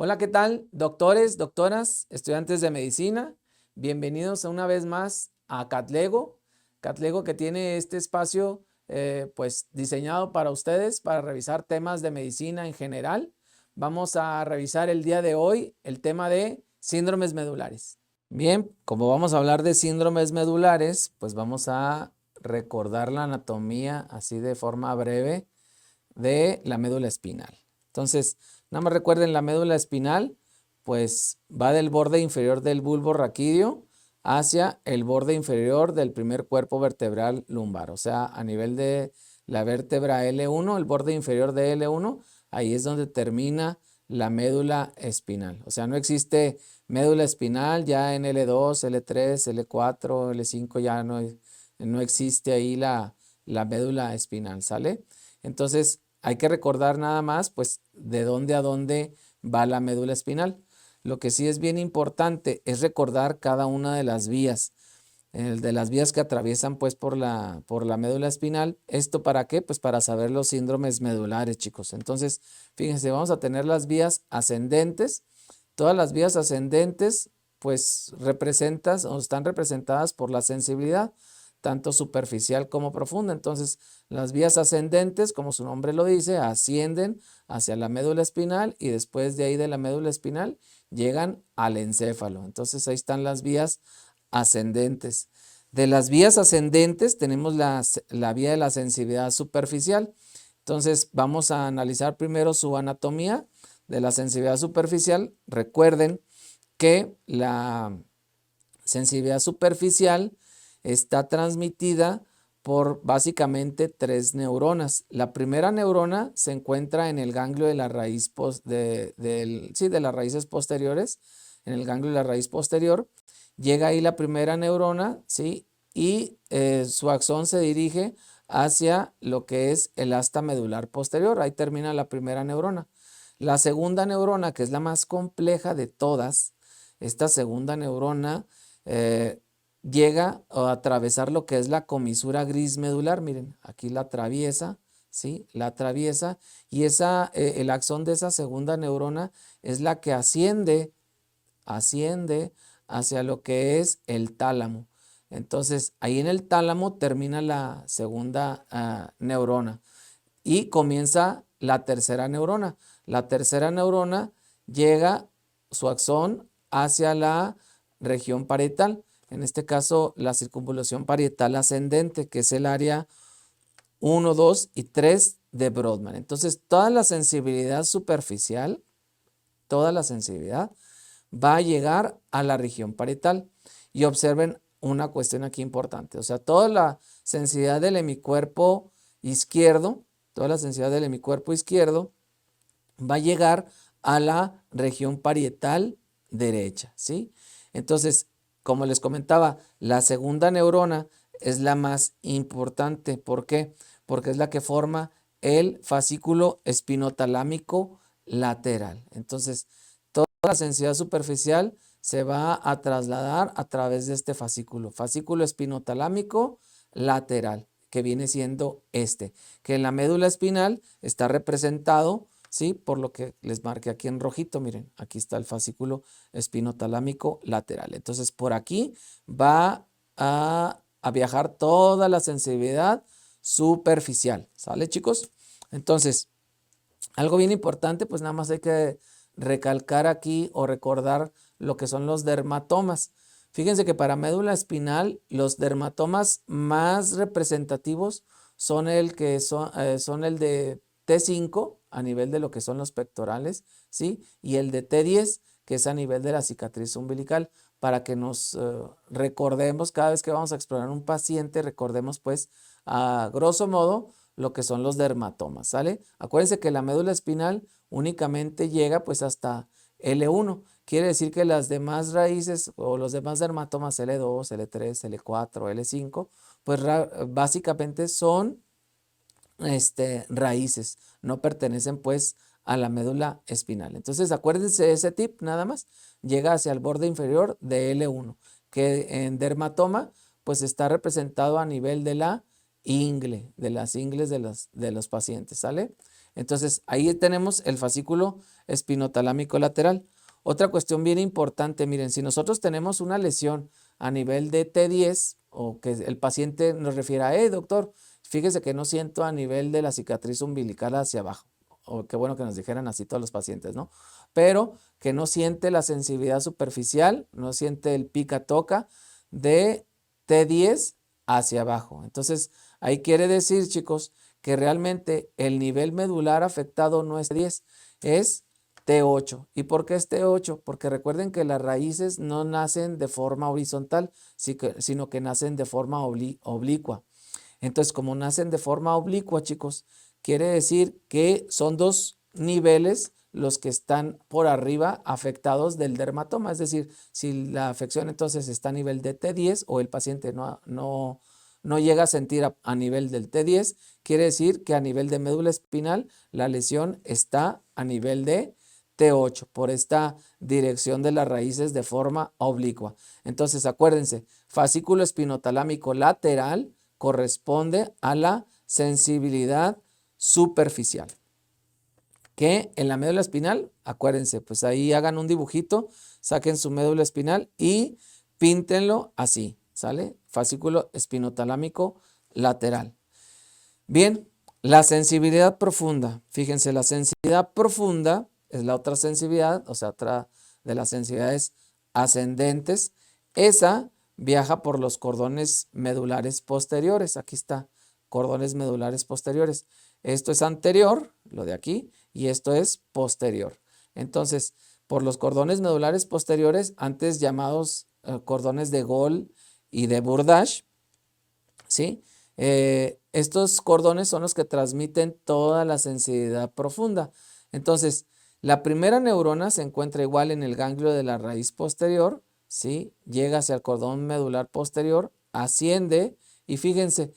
Hola, ¿qué tal? Doctores, doctoras, estudiantes de medicina, bienvenidos una vez más a Catlego. Catlego que tiene este espacio pues diseñado para ustedes, para revisar temas de medicina en general. Vamos a revisar el día de hoy el tema de síndromes medulares. Bien, como vamos a hablar de síndromes medulares, pues vamos a recordar la anatomía así de forma breve de la médula espinal. Entonces, nada más recuerden, la médula espinal pues va del borde inferior del bulbo raquídeo hacia el borde inferior del primer cuerpo vertebral lumbar, o sea, a nivel de la vértebra L1, el borde inferior de L1, ahí es donde termina la médula espinal. O sea, no existe médula espinal ya en L2, L3, L4, L5, ya no existe ahí la médula espinal, ¿sale? Entonces, hay que recordar nada más, pues, de dónde a dónde va la médula espinal. Lo que sí es bien importante es recordar cada una de las vías, de las vías que atraviesan, pues, por la médula espinal. ¿Esto para qué? Pues para saber los síndromes medulares, chicos. Entonces, fíjense, vamos a tener las vías ascendentes. Todas las vías ascendentes, pues, representan o están representadas por la sensibilidad, tanto superficial como profunda. Entonces, las vías ascendentes, como su nombre lo dice, ascienden hacia la médula espinal y después de ahí de la médula espinal llegan al encéfalo. Entonces, ahí están las vías ascendentes. De las vías ascendentes tenemos la vía de la sensibilidad superficial. Entonces, vamos a analizar primero su anatomía de la sensibilidad superficial. Recuerden que la sensibilidad superficial está transmitida por básicamente tres neuronas. La primera neurona se encuentra en el ganglio de la raíz de las raíces posteriores, en el ganglio de la raíz posterior. Llega ahí la primera neurona, ¿sí? Y su axón se dirige hacia lo que es el asta medular posterior. Ahí termina la primera neurona. La segunda neurona, que es la más compleja de todas, esta segunda neurona llega a atravesar lo que es la comisura gris medular. Miren, aquí la atraviesa, ¿sí? La atraviesa y el axón de esa segunda neurona es la que asciende hacia lo que es el tálamo. Entonces, ahí en el tálamo termina la segunda neurona y comienza la tercera neurona. La tercera neurona llega su axón hacia la región parietal, en este caso la circunvolución parietal ascendente, que es el área 1, 2 y 3 de Brodmann. Entonces, toda la sensibilidad superficial, toda la sensibilidad va a llegar a la región parietal. Y observen una cuestión aquí importante, o sea, toda la sensibilidad del hemicuerpo izquierdo, toda la sensibilidad del hemicuerpo izquierdo va a llegar a la región parietal derecha, ¿sí? Entonces, como les comentaba, la segunda neurona es la más importante. ¿Por qué? Porque es la que forma el fascículo espinotalámico lateral. Entonces, toda la sensibilidad superficial se va a trasladar a través de este fascículo espinotalámico lateral, que viene siendo que en la médula espinal está representado, ¿sí? Por lo que les marqué aquí en rojito, miren, aquí está el fascículo espinotalámico lateral. Entonces, por aquí va a viajar toda la sensibilidad superficial, ¿sale, chicos? Entonces, algo bien importante, pues nada más hay que recalcar aquí o recordar lo que son los dermatomas. Fíjense que para médula espinal los dermatomas más representativos son son el de T5 a nivel de lo que son los pectorales, ¿sí? Y el de T10, que es a nivel de la cicatriz umbilical, para que nos recordemos cada vez que vamos a explorar un paciente, recordemos pues a grosso modo lo que son los dermatomas, ¿sale? Acuérdense que la médula espinal únicamente llega pues hasta L1. Quiere decir que las demás raíces o los demás dermatomas L2, L3, L4, L5, pues básicamente son raíces, no pertenecen pues a la médula espinal. Entonces acuérdense de ese tip nada más, llega hacia el borde inferior de L1, que en dermatoma pues está representado a nivel de la ingle, de las ingles de los pacientes, ¿sale? Entonces, ahí tenemos el fascículo espinotalámico lateral. Otra cuestión bien importante, miren, si nosotros tenemos una lesión a nivel de T10 o que el paciente nos refiera, doctor, fíjese que no siento a nivel de la cicatriz umbilical hacia abajo. O qué bueno que nos dijeran así todos los pacientes, ¿no? Pero que no siente la sensibilidad superficial, no siente el pica-toca de T10 hacia abajo. Entonces, ahí quiere decir, chicos, que realmente el nivel medular afectado no es T10, es T8. ¿Y por qué es T8? Porque recuerden que las raíces no nacen de forma horizontal, sino que nacen de forma oblicua. Entonces, como nacen de forma oblicua, chicos, quiere decir que son dos niveles los que están por arriba afectados del dermatoma. Es decir, si la afección entonces está a nivel de T10 o el paciente no llega a sentir a nivel del T10, quiere decir que a nivel de médula espinal la lesión está a nivel de T8 por esta dirección de las raíces de forma oblicua. Entonces, acuérdense, fascículo espinotalámico lateral corresponde a la sensibilidad superficial. Que en la médula espinal, acuérdense, pues ahí hagan un dibujito, saquen su médula espinal y píntenlo así, ¿sale? Fascículo espinotalámico lateral. Bien, la sensibilidad profunda. Fíjense, la sensibilidad profunda es la otra sensibilidad, o sea, otra de las sensibilidades ascendentes. Esa viaja por los cordones medulares posteriores. Aquí está, cordones medulares posteriores. Esto es anterior, lo de aquí, y esto es posterior. Entonces, por los cordones medulares posteriores, antes llamados cordones de Gall y de Burdach, ¿sí? Estos cordones son los que transmiten toda la sensibilidad profunda. Entonces, la primera neurona se encuentra igual en el ganglio de la raíz posterior, ¿sí? Llega hacia el cordón medular posterior, asciende y fíjense,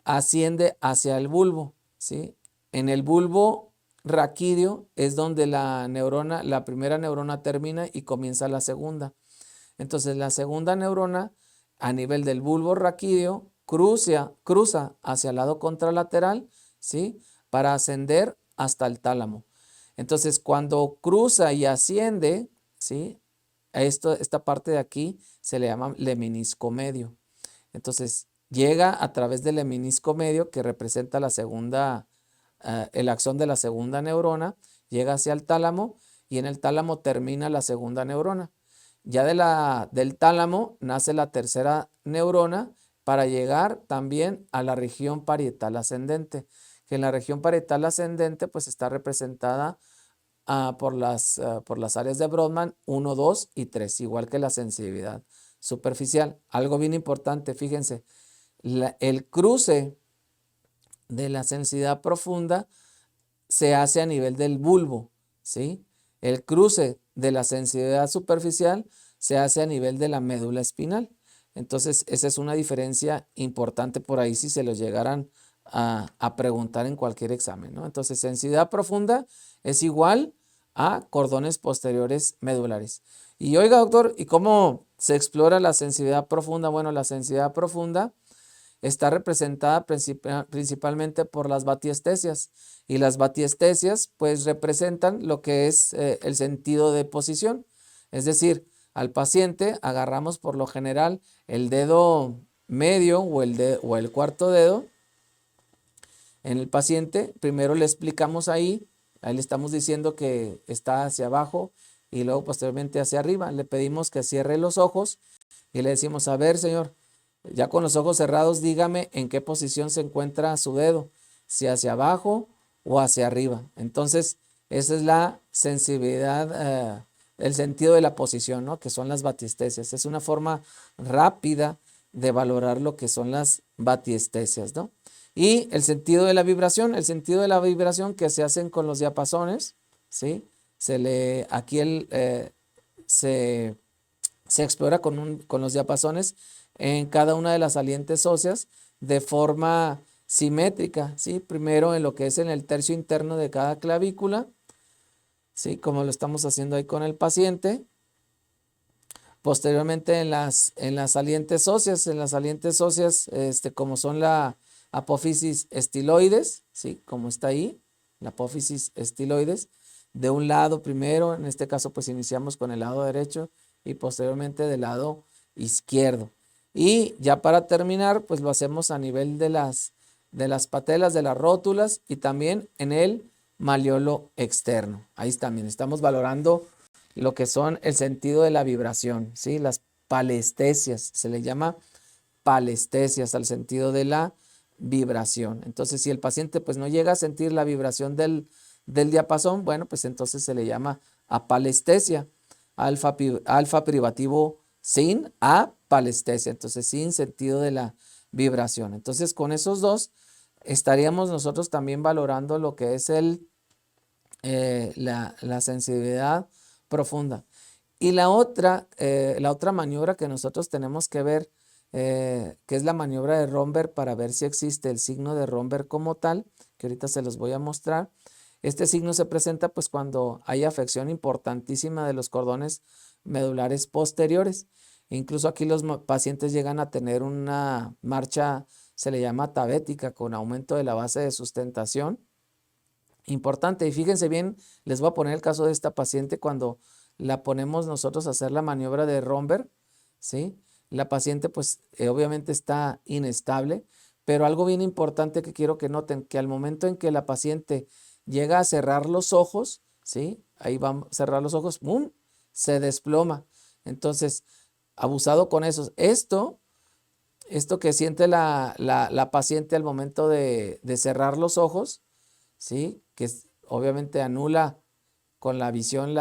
asciende hacia el bulbo, ¿sí? En el bulbo raquídeo es donde la primera neurona termina y comienza la segunda. Entonces, la segunda neurona a nivel del bulbo raquídeo cruza hacia el lado contralateral, ¿sí? Para ascender hasta el tálamo. Entonces, cuando cruza y asciende, ¿sí? Esta parte de aquí se le llama lemnisco medio. Entonces, llega a través del lemnisco medio, que representa la segunda, el axón de la segunda neurona, llega hacia el tálamo y en el tálamo termina la segunda neurona. Ya del tálamo nace la tercera neurona para llegar también a la región parietal ascendente, que en la región parietal ascendente pues está representada por las áreas de Brodmann 1, 2 y 3, igual que la sensibilidad superficial. Algo bien importante, fíjense, el cruce de la sensibilidad profunda se hace a nivel del bulbo, ¿sí? El cruce de la sensibilidad superficial se hace a nivel de la médula espinal. Entonces, esa es una diferencia importante por ahí si se los llegaran a preguntar en cualquier examen, ¿no? Entonces, sensibilidad profunda es igual a cordones posteriores medulares. Y oiga, doctor, ¿y cómo se explora la sensibilidad profunda? Bueno, la sensibilidad profunda está representada principalmente por las batiestesias, y las batiestesias pues representan lo que es el sentido de posición, es decir, al paciente agarramos por lo general el dedo medio o el cuarto dedo en el paciente, primero le explicamos ahí le estamos diciendo que está hacia abajo y luego posteriormente hacia arriba, le pedimos que cierre los ojos y le decimos, a ver señor, ya con los ojos cerrados, dígame en qué posición se encuentra su dedo, si hacia abajo o hacia arriba. Entonces, esa es la sensibilidad, el sentido de la posición, ¿no? Que son las batiestesias. Es una forma rápida de valorar lo que son las batiestesias, ¿no? Y el sentido de la vibración que se hacen con los diapasones, ¿sí? Aquí se explora con los diapasones en cada una de las salientes óseas de forma simétrica, ¿sí? Primero en lo que es en el tercio interno de cada clavícula, ¿sí? Como lo estamos haciendo ahí con el paciente. Posteriormente en las salientes óseas, como son la apófisis estiloides, ¿sí? Como está ahí, la apófisis estiloides, de un lado primero, en este caso pues iniciamos con el lado derecho y posteriormente del lado izquierdo. Y ya para terminar, pues lo hacemos a nivel de las patelas, de las rótulas y también en el malleolo externo. Ahí también estamos valorando lo que son el sentido de la vibración, ¿sí? Las palestesias, se le llama palestesias al sentido de la vibración. Entonces, si el paciente pues no llega a sentir la vibración del diapasón, bueno, pues entonces se le llama apalestesia, alfa privativo sin apalestesia, entonces sin sentido de la vibración. Entonces, con esos dos estaríamos nosotros también valorando lo que es la sensibilidad profunda. Y la otra maniobra que nosotros tenemos que ver, que es la maniobra de Romberg, para ver si existe el signo de Romberg como tal, que ahorita se los voy a mostrar. Este signo se presenta pues cuando hay afección importantísima de los cordones medulares posteriores. Incluso aquí los pacientes llegan a tener una marcha, se le llama tabética, con aumento de la base de sustentación. Importante, y fíjense bien, les voy a poner el caso de esta paciente cuando la ponemos nosotros a hacer la maniobra de Romberg, ¿sí? La paciente pues obviamente está inestable, pero algo bien importante que quiero que noten, que al momento en que la paciente llega a cerrar los ojos, ¿sí? Ahí va a cerrar los ojos, ¡bum!, se desploma. Entonces, abusado con eso. Esto que siente la paciente al momento de cerrar los ojos, ¿sí? Que obviamente anula con la visión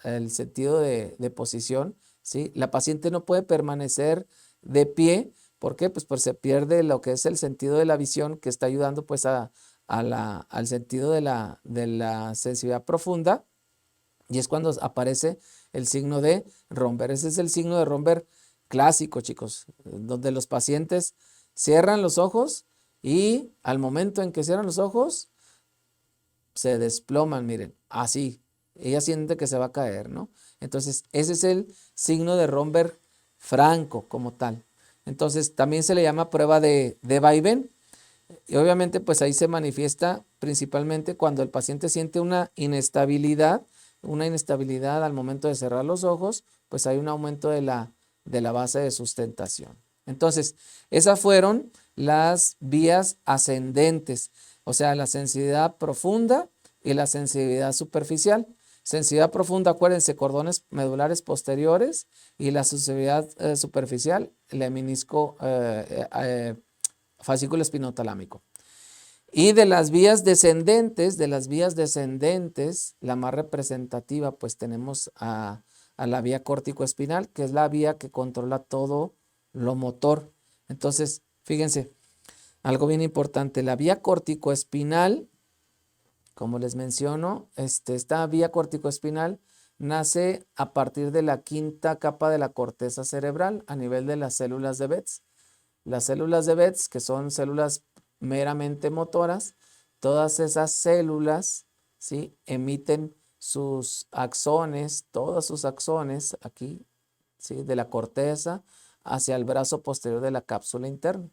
el sentido de posición, ¿sí? La paciente no puede permanecer de pie. ¿Por qué? Pues se pierde lo que es el sentido de la visión, que está ayudando pues al sentido de la sensibilidad profunda, y es cuando aparece el signo de Romberg. Ese es el signo de Romberg clásico, chicos, donde los pacientes cierran los ojos y al momento en que cierran los ojos se desploman, miren, así. Ella siente que se va a caer, ¿no? Entonces, ese es el signo de Romberg franco como tal. Entonces, también se le llama prueba de vaivén. Y obviamente, pues ahí se manifiesta principalmente cuando el paciente siente una inestabilidad al momento de cerrar los ojos, pues hay un aumento de la base de sustentación. Entonces, esas fueron las vías ascendentes, o sea, la sensibilidad profunda y la sensibilidad superficial. Sensibilidad profunda, acuérdense, cordones medulares posteriores, y la sensibilidad superficial, el menisco fascículo espinotalámico. Y de las vías descendentes, la más representativa, pues tenemos a la vía córtico-espinal, que es la vía que controla todo lo motor. Entonces, fíjense, algo bien importante, la vía córtico-espinal, como les menciono, esta vía córtico-espinal nace a partir de la quinta capa de la corteza cerebral a nivel de las células de Betz. Las células de Betz, que son células meramente motoras, todas esas células, ¿sí?, emiten sus axones, todos sus axones aquí, ¿sí?, de la corteza hacia el brazo posterior de la cápsula interna.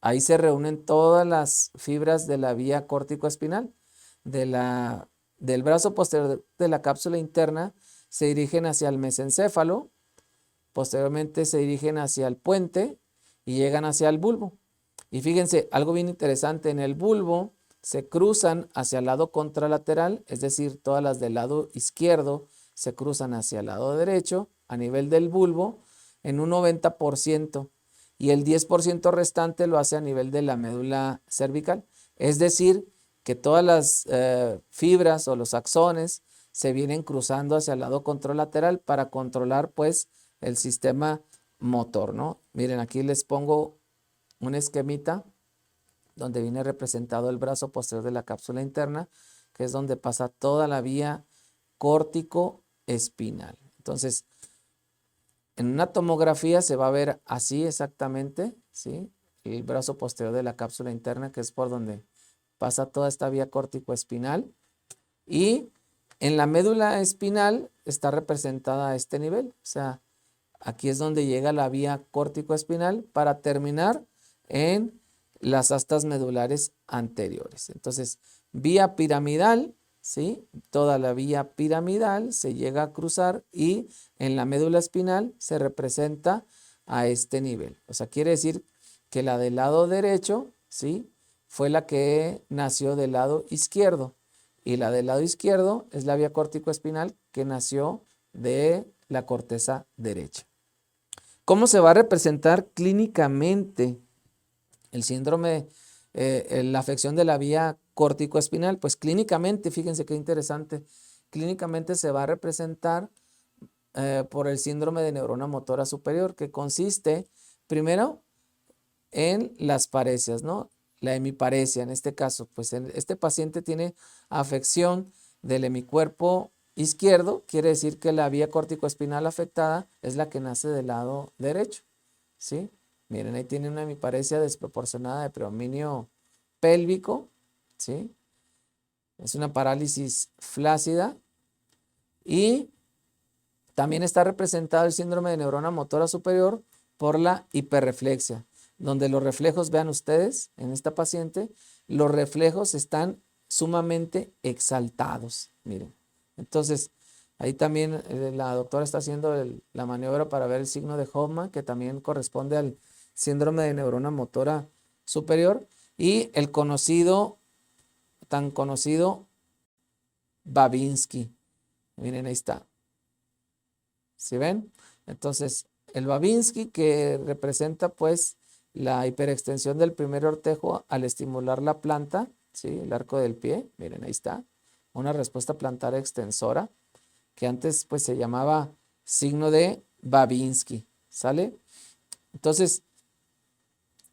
Ahí se reúnen todas las fibras de la vía córtico-espinal. Del brazo posterior de la cápsula interna se dirigen hacia el mesencéfalo, posteriormente se dirigen hacia el puente y llegan hacia el bulbo. Y fíjense, algo bien interesante, en el bulbo se cruzan hacia el lado contralateral, es decir, todas las del lado izquierdo se cruzan hacia el lado derecho a nivel del bulbo en un 90%, y el 10% restante lo hace a nivel de la médula cervical. Es decir, que todas las fibras o los axones se vienen cruzando hacia el lado contralateral para controlar pues el sistema motor, ¿no? Miren, aquí les pongo un esquemita donde viene representado el brazo posterior de la cápsula interna, que es donde pasa toda la vía córtico-espinal. Entonces, en una tomografía se va a ver así exactamente, ¿sí?, el brazo posterior de la cápsula interna, que es por donde pasa toda esta vía córtico-espinal, y en la médula espinal está representada a este nivel, o sea, aquí es donde llega la vía córtico-espinal para terminar en las astas medulares anteriores. Entonces, vía piramidal, ¿sí? Toda la vía piramidal se llega a cruzar y en la médula espinal se representa a este nivel. O sea, quiere decir que la del lado derecho, ¿sí? Fue la que nació del lado izquierdo y la del lado izquierdo es la vía córtico-espinal que nació de la corteza derecha. ¿Cómo se va a representar clínicamente el síndrome, la afección de la vía córtico-espinal? Pues clínicamente, fíjense qué interesante, clínicamente se va a representar por el síndrome de neurona motora superior, que consiste primero en las paresias, ¿no? La hemiparesia, en este caso, pues este paciente tiene afección del hemicuerpo izquierdo, quiere decir que la vía córtico-espinal afectada es la que nace del lado derecho, ¿sí? Miren, ahí tiene una hemiparesia desproporcionada de predominio pélvico, ¿sí? Es una parálisis flácida y también está representado el síndrome de neurona motora superior por la hiperreflexia, donde los reflejos, vean ustedes, en esta paciente, los reflejos están sumamente exaltados, miren. Entonces, ahí también la doctora está haciendo la maniobra para ver el signo de Hoffman, que también corresponde al síndrome de neurona motora superior, y el tan conocido Babinski. Miren, ahí está. ¿Sí ven? Entonces, el Babinski, que representa pues la hiperextensión del primer ortejo al estimular la planta, ¿sí? El arco del pie, miren, ahí está. Una respuesta plantar extensora, que antes pues se llamaba signo de Babinski, ¿sale? Entonces,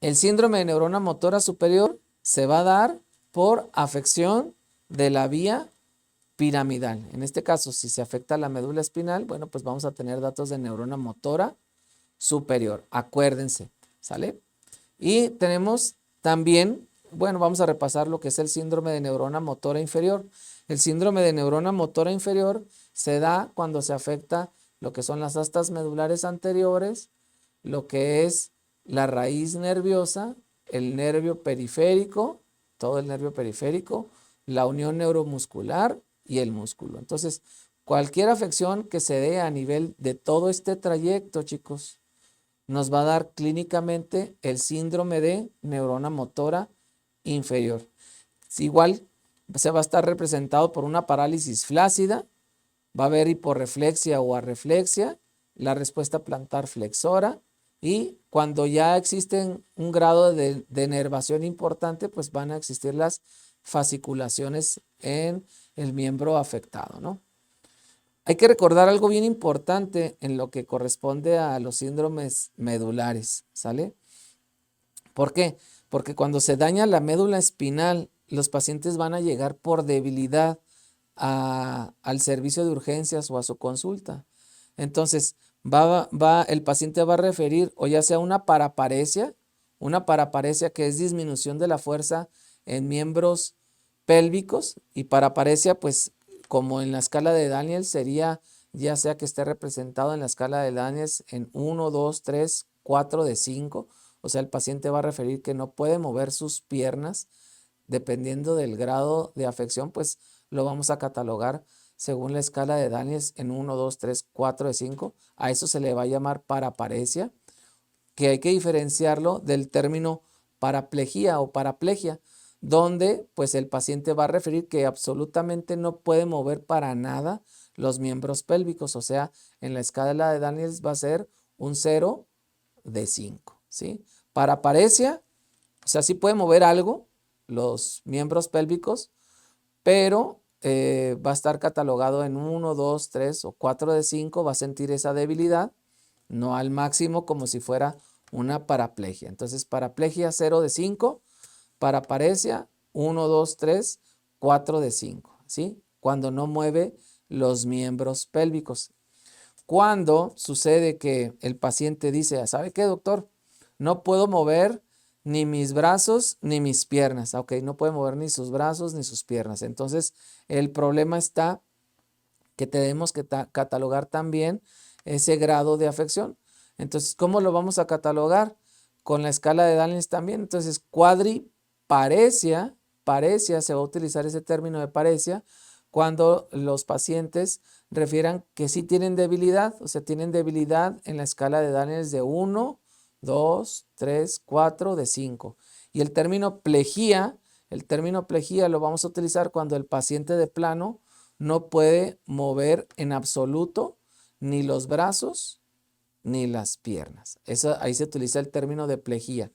el síndrome de neurona motora superior se va a dar por afección de la vía piramidal. En este caso, si se afecta la médula espinal, bueno, pues vamos a tener datos de neurona motora superior. Acuérdense, ¿sale? Y tenemos también, bueno, vamos a repasar lo que es el síndrome de neurona motora inferior. El síndrome de neurona motora inferior se da cuando se afecta lo que son las astas medulares anteriores, lo que es la raíz nerviosa, el nervio periférico, todo el nervio periférico, la unión neuromuscular y el músculo. Entonces, cualquier afección que se dé a nivel de todo este trayecto, chicos, nos va a dar clínicamente el síndrome de neurona motora inferior. Igual se va a estar representado por una parálisis flácida, va a haber hiporreflexia o arreflexia, la respuesta plantar flexora, y cuando ya existen un grado de denervación importante, pues van a existir las fasciculaciones en el miembro afectado, ¿no? Hay que recordar algo bien importante en lo que corresponde a los síndromes medulares, ¿sale? ¿Por qué? Porque cuando se daña la médula espinal, los pacientes van a llegar por debilidad al servicio de urgencias o a su consulta. Entonces, el paciente va a referir o ya sea una paraparesia que es disminución de la fuerza en miembros pélvicos, y paraparesia, pues como en la escala de Daniels, sería ya sea que esté representado en la escala de Daniels en 1, 2, 3, 4 de 5. O sea, el paciente va a referir que no puede mover sus piernas. Dependiendo del grado de afección, pues lo vamos a catalogar según la escala de Daniels en 1, 2, 3, 4 de 5. A eso se le va a llamar paraparesia, que hay que diferenciarlo del término paraplejía o paraplegia, donde pues el paciente va a referir que absolutamente no puede mover para nada los miembros pélvicos. O sea, en la escala de Daniels va a ser un 0 de 5, ¿sí? Paraparesia, o sea, sí puede mover algo, los miembros pélvicos, pero va a estar catalogado en 1, 2, 3 o 4 de 5, va a sentir esa debilidad, no al máximo como si fuera una paraplegia. Entonces, paraplegia 0 de 5, paraparesia 1, 2, 3, 4 de 5, ¿sí? Cuando no mueve los miembros pélvicos. Cuando sucede que el paciente dice, ¿sabe qué, doctor? No puedo mover ni mis brazos ni mis piernas. Ok, no puede mover ni sus brazos ni sus piernas. Entonces, el problema está que tenemos que catalogar también ese grado de afección. Entonces, ¿cómo lo vamos a catalogar? Con la escala de Daniels también. Entonces, cuadriparesia paresia, se va a utilizar ese término de paresia cuando los pacientes refieran que sí tienen debilidad, o sea, tienen debilidad en la escala de Daniels de 1, 2, 3, 4, de 5. Y el término plejía lo vamos a utilizar cuando el paciente de plano no puede mover en absoluto ni los brazos ni las piernas. Ahí se utiliza el término de plejía.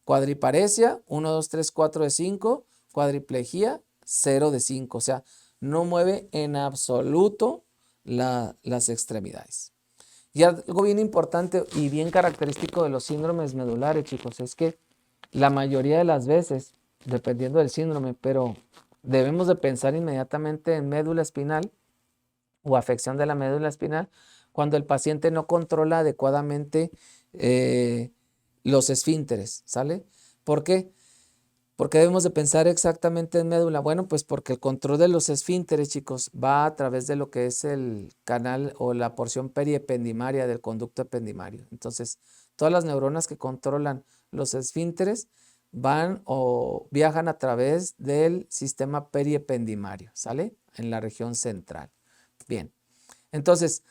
Cuadriparesia, 1, 2, 3, 4 de 5. Cuadriplejía, 0 de 5. O sea, no mueve en absoluto las extremidades. Y algo bien importante y bien característico de los síndromes medulares, chicos, es que la mayoría de las veces, dependiendo del síndrome, pero debemos de pensar inmediatamente en médula espinal o afección de la médula espinal cuando el paciente no controla adecuadamente los esfínteres, ¿sale? ¿Por qué? ¿Por qué debemos de pensar exactamente en médula? Bueno, pues porque el control de los esfínteres, chicos, va a través de lo que es el canal o la porción periependimaria del conducto ependimario. Entonces, todas las neuronas que controlan los esfínteres van o viajan a través del sistema periependimario, ¿sale? En la región central. Bien, entonces,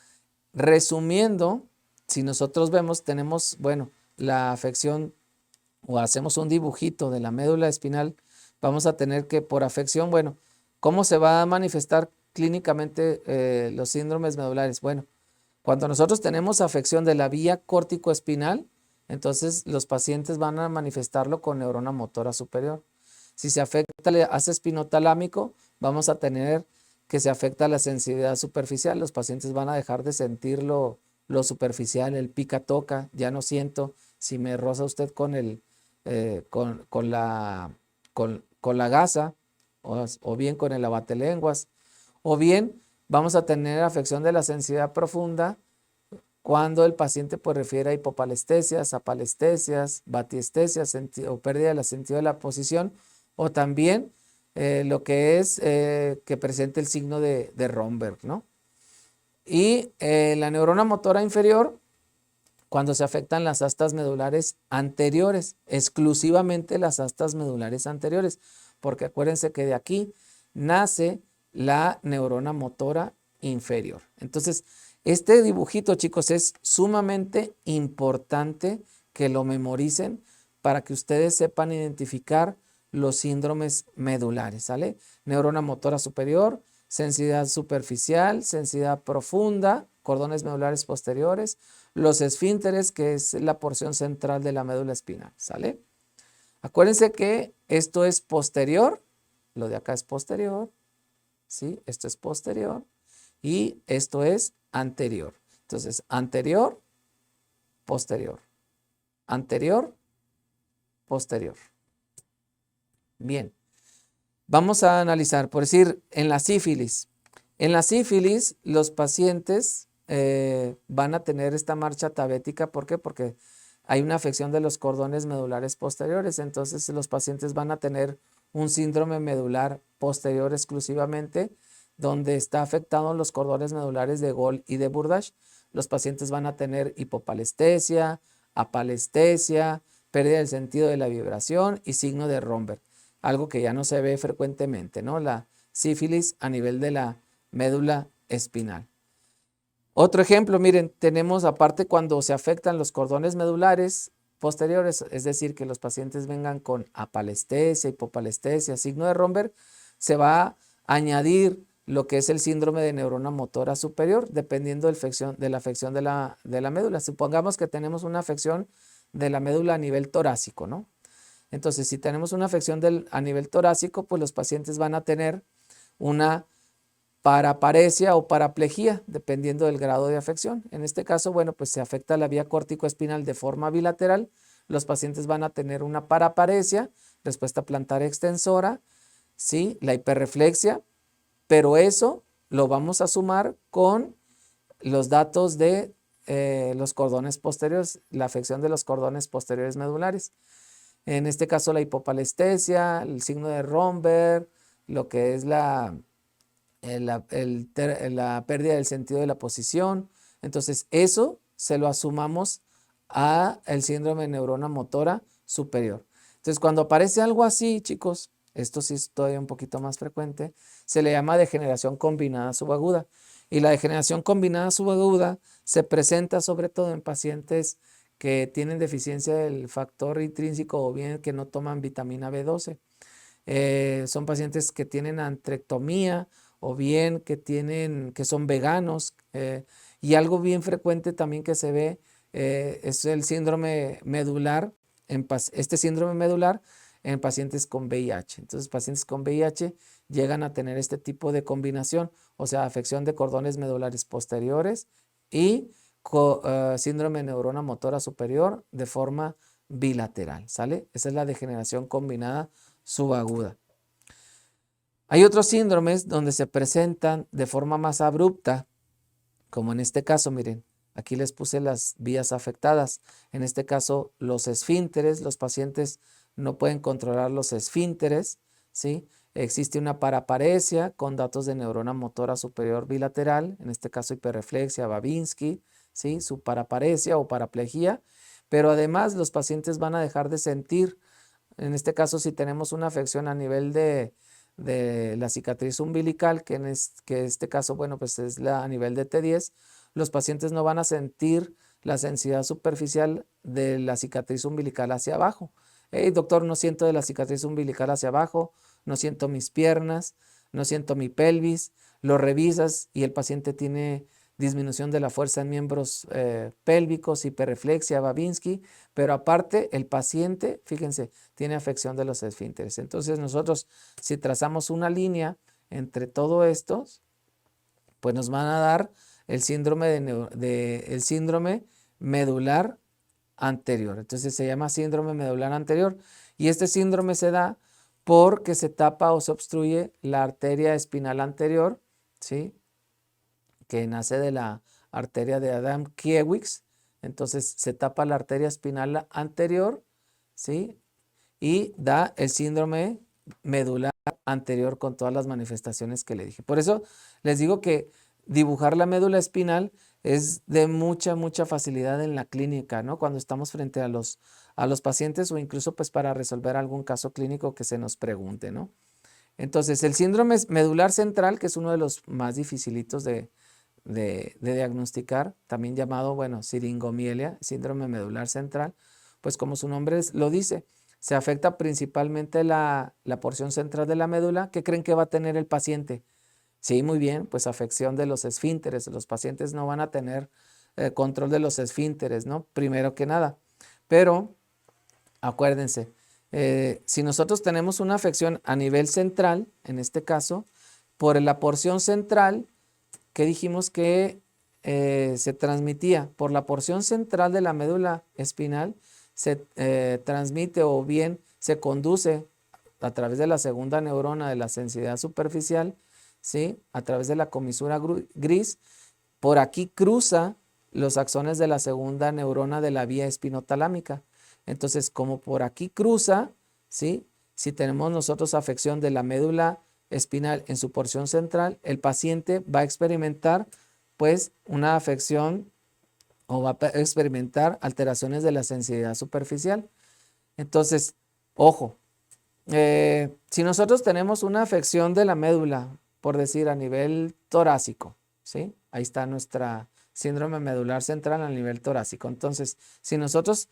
resumiendo, si nosotros vemos, tenemos, bueno, la afección o hacemos un dibujito de la médula espinal, vamos a tener que por afección, bueno, ¿cómo se va a manifestar clínicamente los síndromes medulares? Bueno, cuando nosotros tenemos afección de la vía córtico-espinal, entonces los pacientes van a manifestarlo con neurona motora superior. Si se afecta el haz espinotalámico, vamos a tener que se afecta la sensibilidad superficial. Los pacientes van a dejar de sentir lo superficial, el pica-toca, ya no siento si me roza usted con la gasa o bien con el abatelenguas, o bien vamos a tener afección de la sensibilidad profunda cuando el paciente pues refiere a hipopalestesias, apalestesias, batiestesias o pérdida del sentido de la posición, o también lo que es que presente el signo de Romberg, ¿no? Y la neurona motora inferior, cuando se afectan las astas medulares anteriores, exclusivamente las astas medulares anteriores, porque acuérdense que de aquí nace la neurona motora inferior. Entonces, este dibujito, chicos, es sumamente importante que lo memoricen para que ustedes sepan identificar los síndromes medulares, ¿sale? Neurona motora superior, sensibilidad superficial, sensibilidad profunda, cordones medulares posteriores, los esfínteres, que es la porción central de la médula espinal, ¿sale? Acuérdense que esto es posterior, lo de acá es posterior, ¿sí? Esto es posterior y esto es anterior. Entonces, anterior, posterior, anterior, posterior. Bien, vamos a analizar, por decir, en la sífilis. En la sífilis, los pacientes van a tener esta marcha tabética. ¿Por qué? Porque hay una afección de los cordones medulares posteriores. Entonces, los pacientes van a tener un síndrome medular posterior exclusivamente, donde está afectado los cordones medulares de Gall y de Burdach. Los pacientes van a tener hipopalestesia, apalestesia, pérdida del sentido de la vibración y signo de Romberg, algo que ya no se ve frecuentemente, ¿no? La sífilis a nivel de la médula espinal. Otro ejemplo, miren, tenemos aparte cuando se afectan los cordones medulares posteriores, es decir, que los pacientes vengan con apalestesia, hipopalestesia, signo de Romberg, se va a añadir lo que es el síndrome de neurona motora superior, dependiendo de la afección de la médula. Supongamos que tenemos una afección de la médula a nivel torácico, ¿no? Entonces, si tenemos una afección a nivel torácico, pues los pacientes van a tener una paraparesia o paraplejía, dependiendo del grado de afección. En este caso, bueno, pues se afecta la vía córtico-espinal de forma bilateral. Los pacientes van a tener una paraparesia, respuesta plantar extensora, ¿sí? La hiperreflexia, pero eso lo vamos a sumar con los datos de los cordones posteriores, la afección de los cordones posteriores medulares. En este caso, la hipopalestesia, el signo de Romberg, lo que es la pérdida del sentido de la posición. Entonces, eso se lo asumamos a el síndrome de neurona motora superior. Entonces, cuando aparece algo así, chicos, esto sí es todavía un poquito más frecuente, se le llama degeneración combinada subaguda. Y la degeneración combinada subaguda se presenta sobre todo en pacientes que tienen deficiencia del factor intrínseco o bien que no toman vitamina B12. Son pacientes que tienen antrectomía o bien que son veganos. Y algo bien frecuente también que se ve es el síndrome medular, este síndrome medular en pacientes con VIH. Entonces, pacientes con VIH llegan a tener este tipo de combinación, o sea, afección de cordones medulares posteriores y síndrome de neurona motora superior de forma bilateral, ¿sale? Esa es la degeneración combinada subaguda. Hay otros síndromes donde se presentan de forma más abrupta, como en este caso, miren, aquí les puse las vías afectadas. En este caso, los esfínteres, los pacientes no pueden controlar los esfínteres, ¿sí? Existe una paraparesia con datos de neurona motora superior bilateral, en este caso hiperreflexia, Babinski, ¿sí? Su paraparesia o paraplegia, pero además los pacientes van a dejar de sentir. En este caso, si tenemos una afección a nivel de la cicatriz umbilical, que en este caso, bueno, pues es a nivel de T10, los pacientes no van a sentir la sensibilidad superficial de la cicatriz umbilical hacia abajo. Hey, doctor, no siento de la cicatriz umbilical hacia abajo, no siento mis piernas, no siento mi pelvis. Lo revisas y el paciente tiene disminución de la fuerza en miembros pélvicos, hiperreflexia, Babinski, pero aparte el paciente, fíjense, tiene afección de los esfínteres. Entonces nosotros, si trazamos una línea entre todos estos, pues nos van a dar el síndrome, el síndrome medular anterior. Entonces se llama síndrome medular anterior y este síndrome se da porque se tapa o se obstruye la arteria espinal anterior, ¿sí? Que nace de la arteria de Adam-Kiewicz. Entonces se tapa la arteria espinal anterior, ¿sí? Y da el síndrome medular anterior con todas las manifestaciones que le dije. Por eso les digo que dibujar la médula espinal es de mucha facilidad en la clínica, ¿no? Cuando estamos frente a los pacientes o incluso pues para resolver algún caso clínico que se nos pregunte, ¿no? Entonces el síndrome medular central, que es uno de los más dificilitos de diagnosticar, también llamado, bueno, siringomielia, síndrome medular central, pues como su nombre lo dice, se afecta principalmente la porción central de la médula. ¿Qué creen que va a tener el paciente? Sí, muy bien, pues afección de los esfínteres. Los pacientes no van a tener control de los esfínteres, ¿no? Primero que nada. Pero acuérdense, si nosotros tenemos una afección a nivel central, en este caso, por la porción central, que dijimos que se transmitía por la porción central de la médula espinal, se transmite o bien se conduce a través de la segunda neurona de la sensibilidad superficial, ¿sí? A través de la comisura gris. Por aquí cruza los axones de la segunda neurona de la vía espinotalámica. Entonces, como por aquí cruza, ¿sí? Si tenemos nosotros afección de la médula espinal en su porción central, el paciente va a experimentar pues una afección o va a experimentar alteraciones de la sensibilidad superficial. Entonces, ojo, si nosotros tenemos una afección de la médula, por decir a nivel torácico, ¿sí? Ahí está nuestra síndrome medular central a nivel torácico. Entonces, si nosotros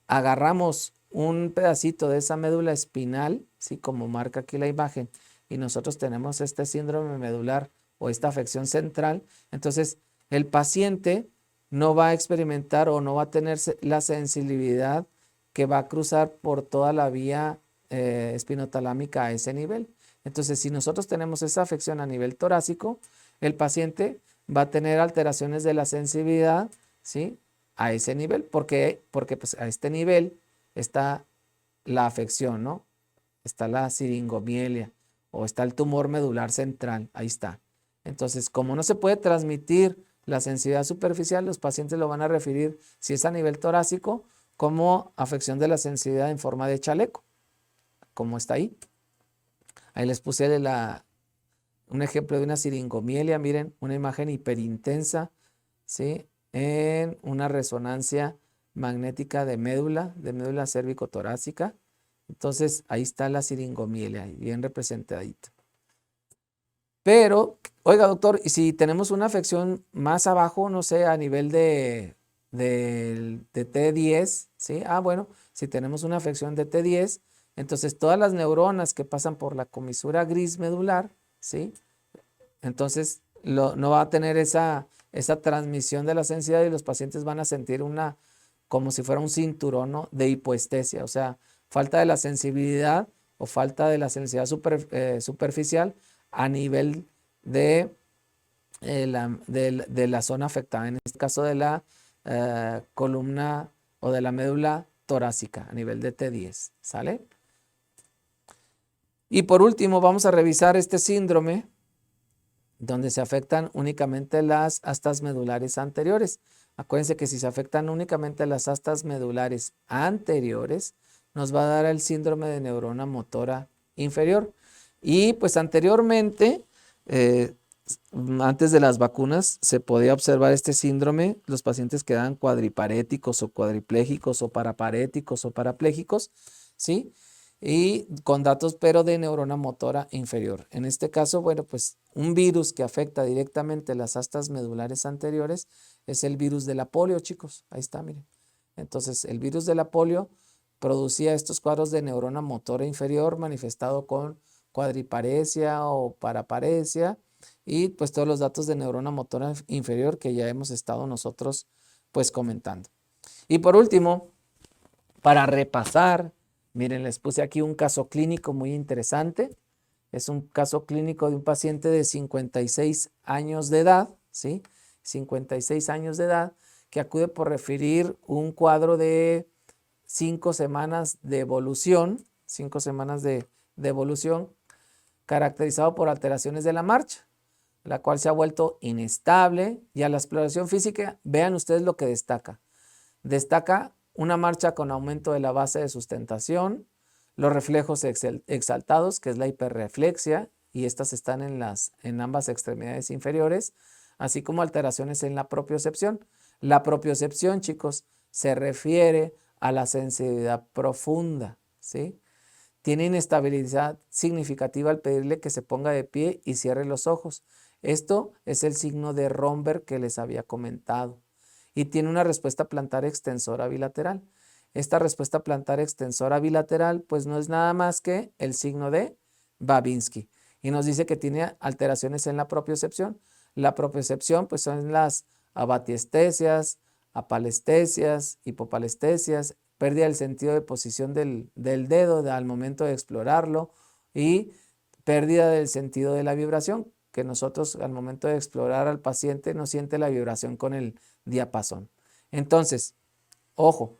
agarramos un pedacito de esa médula espinal, ¿sí? Como marca aquí la imagen, y nosotros tenemos este síndrome medular o esta afección central, entonces el paciente no va a experimentar o no va a tener la sensibilidad que va a cruzar por toda la vía espinotalámica a ese nivel. Entonces, si nosotros tenemos esa afección a nivel torácico, el paciente va a tener alteraciones de la sensibilidad, ¿sí? A ese nivel, porque pues a este nivel está la afección, ¿no? Está la siringomielia o está el tumor medular central, ahí está. Entonces, como no se puede transmitir la sensibilidad superficial, los pacientes lo van a referir, si es a nivel torácico, como afección de la sensibilidad en forma de chaleco, como está ahí. Ahí les puse un ejemplo de una siringomielia, miren, una imagen hiperintensa, ¿sí? En una resonancia magnética de médula cérvico-torácica, Entonces, ahí está la siringomiela, bien representadita. Pero, oiga, doctor, y si tenemos una afección más abajo, no sé, a nivel de T10, ¿sí? Bueno, si tenemos una afección de T10, entonces todas las neuronas que pasan por la comisura gris medular, ¿sí? Entonces no va a tener esa transmisión de la sensibilidad y los pacientes van a sentir como si fuera un cinturón, ¿no?, de hipoestesia, o sea, falta de la sensibilidad o falta de la sensibilidad superficial a nivel de la zona afectada, en este caso de la columna o de la médula torácica a nivel de T10, ¿sale? Y por último vamos a revisar este síndrome donde se afectan únicamente las astas medulares anteriores. Acuérdense que si se afectan únicamente las astas medulares anteriores, nos va a dar el síndrome de neurona motora inferior. Y pues anteriormente, antes de las vacunas, se podía observar este síndrome. Los pacientes quedaban cuadriparéticos o cuadriplégicos o paraparéticos o parapléjicos, ¿sí? Y con datos pero de neurona motora inferior. En este caso, bueno, pues un virus que afecta directamente las astas medulares anteriores es el virus de la polio, chicos. Ahí está, miren. Entonces, el virus de la polio producía estos cuadros de neurona motora inferior manifestado con cuadriparesia o paraparesia y pues todos los datos de neurona motora inferior que ya hemos estado nosotros pues comentando. Y por último, para repasar, miren, les puse aquí un caso clínico muy interesante. Es un caso clínico de un paciente de 56 años de edad, ¿sí? 56 años de edad, que acude por referir un cuadro de 5 semanas de evolución, 5 semanas de evolución, caracterizado por alteraciones de la marcha, la cual se ha vuelto inestable, y a la exploración física, vean ustedes lo que destaca. Destaca una marcha con aumento de la base de sustentación, los reflejos exaltados, que es la hiperreflexia, y estas están en ambas extremidades inferiores, así como alteraciones en la propiocepción. La propiocepción, chicos, se refiere a la sensibilidad profunda, ¿sí? Tiene inestabilidad significativa al pedirle que se ponga de pie y cierre los ojos. Esto es el signo de Romberg que les había comentado. Y tiene una respuesta plantar extensora bilateral. Esta respuesta plantar extensora bilateral pues no es nada más que el signo de Babinski. Y nos dice que tiene alteraciones en la propiocepción. La propiocepción pues son las abatiestesias, apalestesias, hipopalestesias, pérdida del sentido de posición del dedo al momento de explorarlo y pérdida del sentido de la vibración, que nosotros al momento de explorar al paciente no siente la vibración con el diapasón. Entonces, ojo,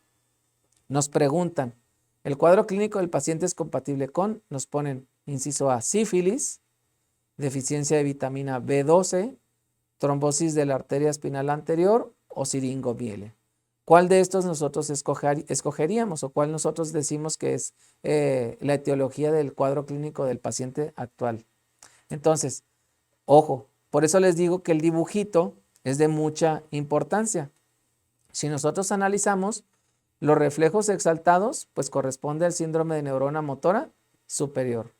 nos preguntan, ¿el cuadro clínico del paciente es compatible con? Nos ponen, inciso A, sífilis, deficiencia de vitamina B12, trombosis de la arteria espinal anterior o siringomiele. ¿Cuál de estos nosotros escogeríamos o cuál nosotros decimos que es la etiología del cuadro clínico del paciente actual? Entonces, ojo, por eso les digo que el dibujito es de mucha importancia. Si nosotros analizamos los reflejos exaltados, pues corresponde al síndrome de neurona motora superior.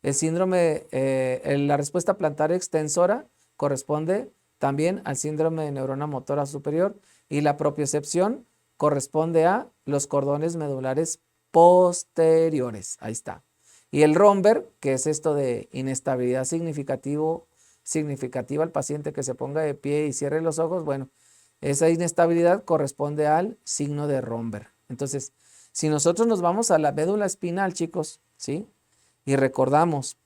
El síndrome, la respuesta plantar extensora corresponde también al síndrome de neurona motora superior y la propiocepción corresponde a los cordones medulares posteriores. Ahí está. Y el Romberg, que es esto de inestabilidad significativa al paciente que se ponga de pie y cierre los ojos, bueno, esa inestabilidad corresponde al signo de Romberg. Entonces, si nosotros nos vamos a la médula espinal, chicos, ¿sí? Y recordamos,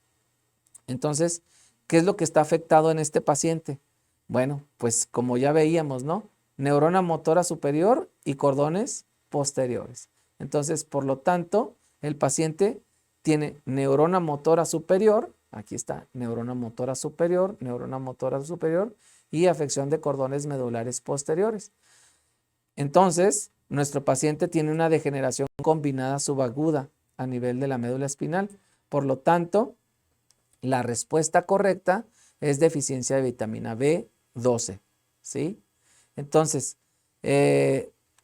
entonces, ¿qué es lo que está afectado en este paciente? Bueno, pues como ya veíamos, ¿no? Neurona motora superior y cordones posteriores. Entonces, por lo tanto, el paciente tiene neurona motora superior, aquí está, neurona motora superior y afección de cordones medulares posteriores. Entonces, nuestro paciente tiene una degeneración combinada subaguda a nivel de la médula espinal. Por lo tanto, la respuesta correcta es deficiencia de vitamina B12, ¿sí? Entonces,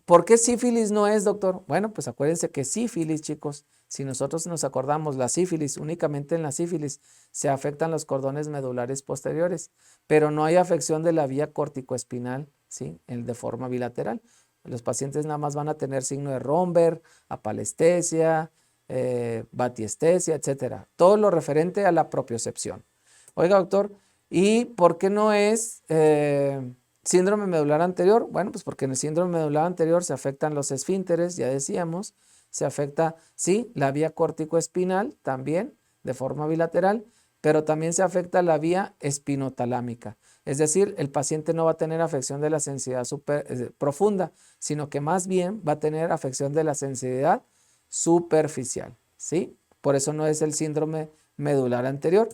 ¿Por qué sífilis no es, doctor? Bueno, pues acuérdense que sífilis, chicos, si nosotros nos acordamos, la sífilis, únicamente en la sífilis se afectan los cordones medulares posteriores, pero no hay afección de la vía corticoespinal, ¿sí? De forma bilateral. Los pacientes nada más van a tener signo de Romberg, apalestesia, batiestesia, etcétera. Todo lo referente a la propiocepción. Oiga, doctor, ¿y por qué no es síndrome medular anterior? Bueno, pues porque en el síndrome medular anterior se afectan los esfínteres, ya decíamos, se afecta, sí, la vía corticoespinal también, de forma bilateral, pero también se afecta la vía espinotalámica. Es decir, el paciente no va a tener afección de la sensibilidad profunda, sino que más bien va a tener afección de la sensibilidad superficial, ¿sí? Por eso no es el síndrome medular anterior.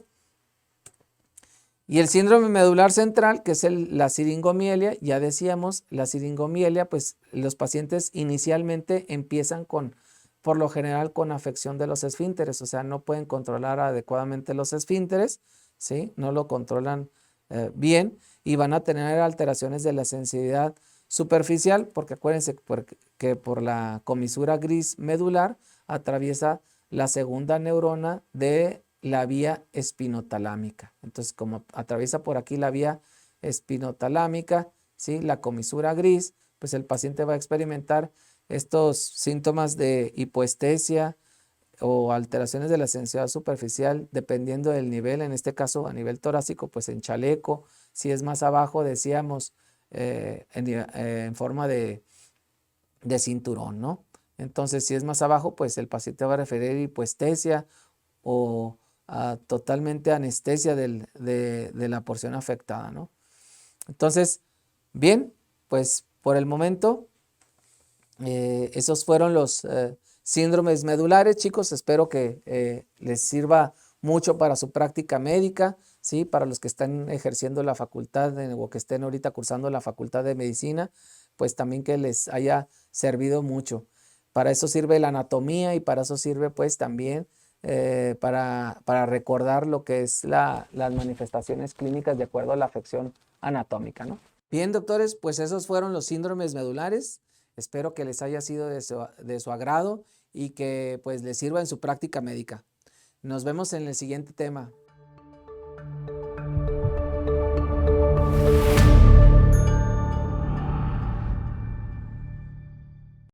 Y el síndrome medular central, que es la siringomielia, ya decíamos, la siringomielia, pues los pacientes inicialmente empiezan por lo general, con afección de los esfínteres, o sea, no pueden controlar adecuadamente los esfínteres, ¿sí? No lo controlan bien y van a tener alteraciones de la sensibilidad superficial, porque acuérdense que por la comisura gris medular atraviesa la segunda neurona de la vía espinotalámica. Entonces, como atraviesa por aquí la vía espinotalámica, ¿sí? La comisura gris, pues el paciente va a experimentar estos síntomas de hipoestesia o alteraciones de la sensibilidad superficial, dependiendo del nivel, en este caso a nivel torácico, pues en chaleco. Si es más abajo, decíamos, en forma de cinturón, ¿no? Entonces, si es más abajo, pues el paciente va a referir hipoestesia o totalmente anestesia de la porción afectada, ¿no? Entonces, bien, pues por el momento, esos fueron los síndromes medulares, chicos. Espero que les sirva mucho para su práctica médica, ¿sí? Para los que están ejerciendo la facultad o que estén ahorita cursando la facultad de medicina, pues también que les haya servido mucho. Para eso sirve la anatomía y para eso sirve pues también para recordar lo que es las manifestaciones clínicas de acuerdo a la afección anatómica, ¿no? Bien, doctores, pues esos fueron los síndromes medulares. Espero que les haya sido de su agrado y que pues les sirva en su práctica médica. Nos vemos en el siguiente tema.